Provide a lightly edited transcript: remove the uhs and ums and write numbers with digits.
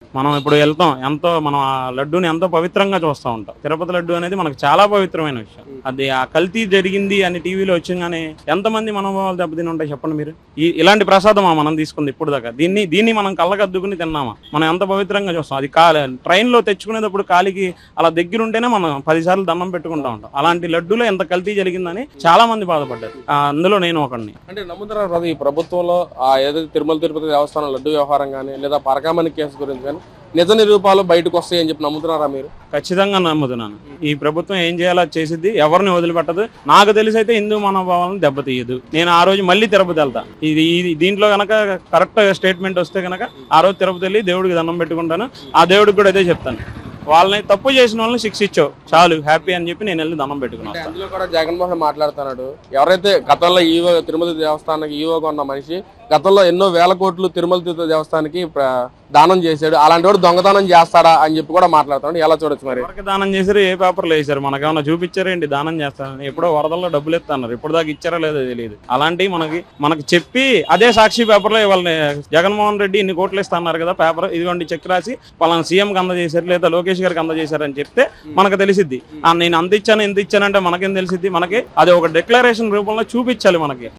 మనం ఇప్పుడు వెళ్తాం ఎంతో మనం ఆ లడ్డూని ఎంతో పవిత్రంగా చూస్తూ ఉంటాం. తిరుపతి లడ్డు అనేది మనకు చాలా పవిత్రమైన విషయం. అది ఆ కల్తీ జరిగింది అని టీవీలో వచ్చంగానే ఎంతమంది మనోభావాలు దెబ్బతిని ఉంటాయి చెప్పండి మీరు. ఇలాంటి ప్రసాదమా మనం తీసుకుంది ఇప్పుడు దాకా? దీన్ని మనం కళ్ళకద్దుకుని తిన్నామా? మనం ఎంత పవిత్రంగా చూస్తాం. అది ట్రైన్ లో తెచ్చుకునేటప్పుడు కాలికి అలా దగ్గర ఉంటేనే మనం 10 సార్లు దండం పెట్టుకుంటా ఉంటాం. అలాంటి లడ్డూలో ఎంత కల్తీ జరిగిందని చాలా మంది బాధపడ్డారు. అందులో నేను ఒకడిని. అంటే నమ్ముతున్నారు కదా ఈ ప్రభుత్వంలో ఏదైతే తిరుమల తిరుపతి దేవస్థానం లడ్డు వ్యవహారం కానీ లేదా పరకామణి కేసు గురించి కానీ నిజ నిరూపాలు బయటకు వస్తాయి అని చెప్పి నమ్ముతున్నారా మీరు? ఖచ్చితంగా నమ్ముతున్నాను. ఈ ప్రభుత్వం ఏం చేయాలో చేసిద్ది, ఎవరిని వదిలిపెట్టదు. నాకు తెలిసి అయితే హిందూ మనోభావాలను దెబ్బతీయదు. నేను ఆ రోజు మళ్ళీ తిరుపతి వెళ్తా. దీంట్లో గనక కరెక్ట్ స్టేట్మెంట్ వస్తే గనక ఆ రోజు తిరుపతి వెళ్ళి దేవుడికి దండం పెట్టుకుంటాను. ఆ దేవుడికి కూడా అదే చెప్తాను, వాళ్ళని తప్పు చేసిన వాళ్ళని శిక్షించావు చాలు, హ్యాపీ అని చెప్పి నేను వెళ్ళి దండం పెట్టుకున్నాను. అందులో కూడా జగన్మోహన్ మాట్లాడుతున్నాడు, ఎవరైతే గతంలో ఈవో తిరుమల దేవస్థానానికి ఈవోగా ఉన్న మనిషి గతంలో ఎన్నో వేల కోట్లు తిరుమల తిరుపతి దేవస్థానానికి దానం చేశాడు, అలాంటి వాడు దొంగతనం చేస్తాడా అని చెప్పి కూడా మాట్లాడుతున్నాడు. ఎలా చూడొచ్చు మరి? ఎవరికి దానం చేశారు, ఏ పేపర్లో వేశారు, మనకేమన్నా చూపించారేంటి దానం చేస్తారని? ఎప్పుడో వరదల్లో డబ్బులు ఎత్తన్నారు, ఇప్పుడు దాకా ఇచ్చారో లేదో తెలియదు. అలాంటివి మనకి చెప్పి అదే సాక్షి పేపర్లో వాళ్ళని జగన్మోహన్ రెడ్డి ఇన్ని కోట్లు ఇస్తున్నారు కదా, పేపర్ ఇదిగోండి చెక్ రాసి పలానా సీఎంకి అందజేశారు లేదా లోకేష్ గారికి అందజేశారని చెప్తే మనకు తెలిసిద్ది. నేను అంత ఇచ్చాను ఎంత ఇచ్చానంటే మనకేం తెలిసిద్ది? మనకి అది ఒక డిక్లరేషన్ రూపంలో చూపించాలి మనకి.